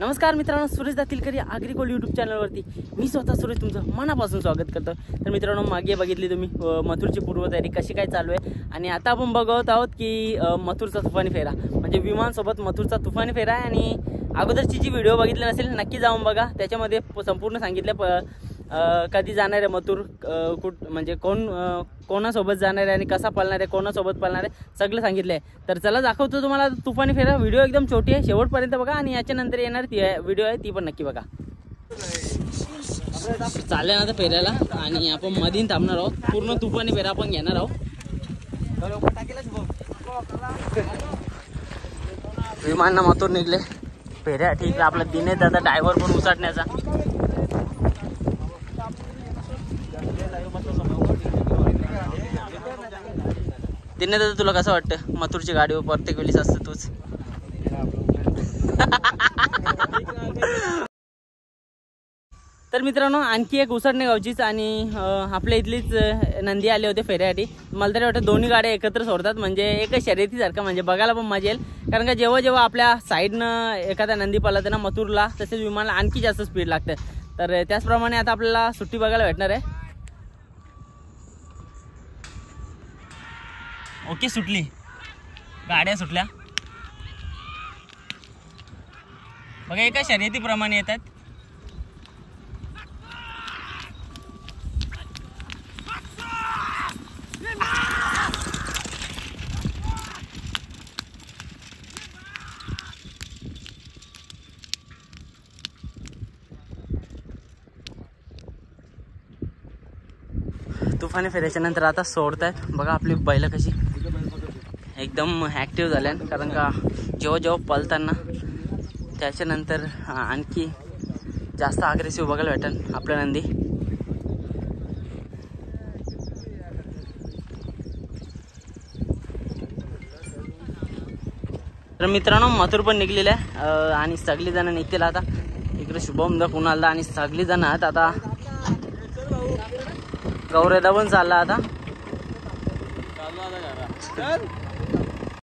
नमस्कार मित्रांनो, Suresh दातीलकर agriculture YouTube चॅनलवरती मी स्वतः सुरेश तुमचं मनापासून स्वागत करतो। तर मित्रांनो, मागे बघितली तुम्ही मथुरची पूर्वतयारी कशी काय चालू आहे आणि आता आपण बघत आहोत की मथुरचा तुफानी फेरा म्हणजे विमानसोबत मथुरचा तुफानी फेरा आहे। आणि अगोदरची जी व्हिडिओ बघितली नसेल नक्की जाऊन बघा, त्याच्यामध्ये संपूर्ण सांगितलं कधी जाणार आहे मथुर, म्हणजे कोणासोबत जाणार आहे आणि कसा पळणार आहे, कोणासोबत पळणार आहे सगळं सांगितलं आहे। तर चला दाखवतो तुम्हाला तुफानी फेरा। व्हिडिओ एकदम छोटी आहे, शेवटपर्यंत बघा आणि याच्यानंतर येणार ती व्हिडिओ आहे ती पण नक्की बघा। चालले ना आता फेऱ्याला आणि आपण मधीन थांबणार आहोत, पूर्ण तुफानी फेरा आपण घेणार आहोत। विमान मथुर निघले फेऱ्या, ठीक आहे। आपला दिनेश दादा ड्रायव्हर पण उसाटण्याचा। दिनेश दादा तुला कसं वाटतं मथुरची गाडीवर प्रत्येक वेळेस असतं तूच? तर मित्रांनो, आणखी एक उसडणे गावचीच आणि आपल्या इथलीच नंदी आले होते फेऱ्यासाठी। मला तरी वाटतं दोन्ही गाड्या एकत्र सोडतात म्हणजे एकच शर्यतीसारखं, म्हणजे बघायला पण मजा येईल। कारण का जेव्हा जेव्हा आपल्या साईडनं एखादा नंदी पळते ना मथुरला, तसेच विमानाला आणखी जास्त स्पीड लागते। तर त्याचप्रमाणे आता आपल्याला सुट्टी बघायला भेटणार आहे। ओके, सुटली, गाड्या सुटल्या बघा, एका शर्यतीप्रमाणे येतात। तुफानी फेऱ्याच्या नंतर आता सोडतायत बघा आपली बैल कशी एकदम ॲक्टिव्ह झाल्या, कारण का जेव्हा जेव्हा पळताना त्याच्यानंतर आणखी जास्त अग्रेसिव्ह बघायला भेटेल आपल्या नंदी। तर मित्रांनो, मथुर पण निघलेलं आहे आणि सगळी जण निघतील आता। इकडे शुभम दा कुणाल दा आणि सगळी जण आहेत आता। गौरेदा पण चालला आता।